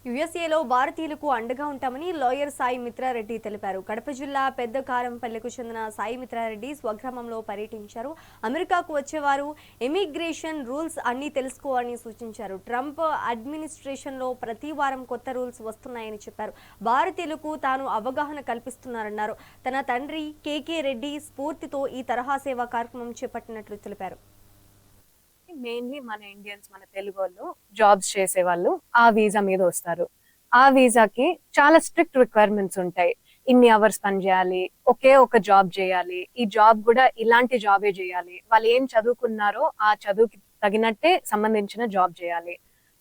యుఎస్ఏలో భారతీయులకు అండగా ఉంటామని లాయర్ సాయి మిత్రారెడ్డి తెలిపారు. కడప జిల్లా పెద్ద కారంపల్లెకు చెందిన సాయి మిత్రారెడ్డి స్వగ్రామంలో పర్యటించారు. అమెరికాకు వచ్చేవారు ఇమిగ్రేషన్ రూల్స్ అన్నీ తెలుసుకోవాలని సూచించారు. ట్రంప్ అడ్మినిస్ట్రేషన్లో ప్రతి వారం కొత్త రూల్స్ వస్తున్నాయని చెప్పారు. భారతీయులకు తాను అవగాహన కల్పిస్తున్నారన్నారు. తన తండ్రి కేకే రెడ్డి స్ఫూర్తితో ఈ తరహా సేవా కార్యక్రమం చేపట్టినట్లు తెలిపారు. మెయిన్లీ మన ఇండియన్స్, మన తెలుగు వాళ్ళు జాబ్స్ చేసే వాళ్ళు ఆ వీసా మీద వస్తారు. ఆ వీసాకి చాలా స్ట్రిక్ట్ రిక్వైర్మెంట్స్ ఉంటాయి. ఇన్ని అవర్స్ పని చేయాలి, ఒకే ఒక జాబ్ చేయాలి, ఈ జాబ్ కూడా ఇలాంటి జాబే చేయాలి, వాళ్ళు ఏం చదువుకున్నారో ఆ చదువుకి తగినట్టే సంబంధించిన జాబ్ చేయాలి.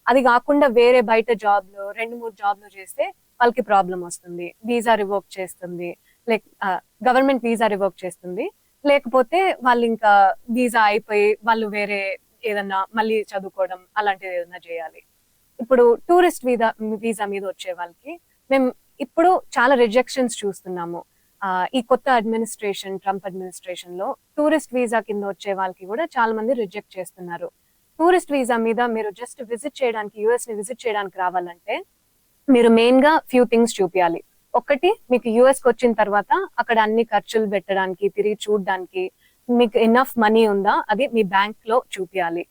అది కాకుండా వేరే బయట జాబ్లు 2-3 జాబ్లు చేస్తే వాళ్ళకి ప్రాబ్లం వస్తుంది, వీసా రివోక్ చేస్తుంది, లైక్ గవర్నమెంట్ వీసా రివోక్ చేస్తుంది. లేకపోతే వాళ్ళు ఇంకా వీసా అయిపోయి వాళ్ళు వేరే ఏదన్నా మళ్ళీ చదువుకోవడం అలాంటిది ఏదన్నా చేయాలి. ఇప్పుడు టూరిస్ట్ వీసా మీద వచ్చే వాళ్ళకి మేము ఇప్పుడు చాలా రిజెక్షన్స్ చూస్తున్నాము. ఈ కొత్త అడ్మినిస్ట్రేషన్, ట్రంప్ అడ్మినిస్ట్రేషన్ లో టూరిస్ట్ వీసా కింద వచ్చే వాళ్ళకి కూడా చాలా మంది రిజెక్ట్ చేస్తున్నారు. టూరిస్ట్ వీసా మీద మీరు జస్ట్ విజిట్ చేయడానికి, యుఎస్ ని విజిట్ చేయడానికి రావాలంటే మీరు మెయిన్ గా ఫ్యూ థింగ్స్ చూపించాలి. ఒకటి, మీకు యుఎస్ కి వచ్చిన తర్వాత అక్కడ అన్ని ఖర్చులు పెట్టడానికి, తిరిగి చూడడానికి మీకు ఎనఫ్ మనీ ఉందా అది మీ బ్యాంక్ లో చూపించాలి.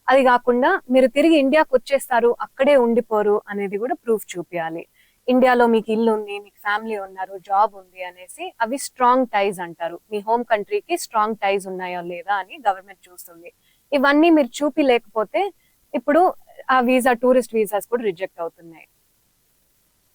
అది కాకుండా మీరు తిరిగి ఇండియాకి వచ్చేస్తారు, అక్కడే ఉండిపోరు అనేది కూడా ప్రూఫ్ చూపించాలి. ఇండియాలో మీకు ఇల్లు ఉంది, మీకు ఫ్యామిలీ ఉన్నారు, జాబ్ ఉంది అనేసి అవి స్ట్రాంగ్ టైజ్ అంటారు. మీ హోమ్ కంట్రీకి స్ట్రాంగ్ టైజ్ ఉన్నాయో లేదా అని గవర్నమెంట్ చూస్తుంది. ఇవన్నీ మీరు చూపి లేకపోతే ఇప్పుడు ఆ వీసా, టూరిస్ట్ వీసాస్ కూడా రిజెక్ట్ అవుతున్నాయి.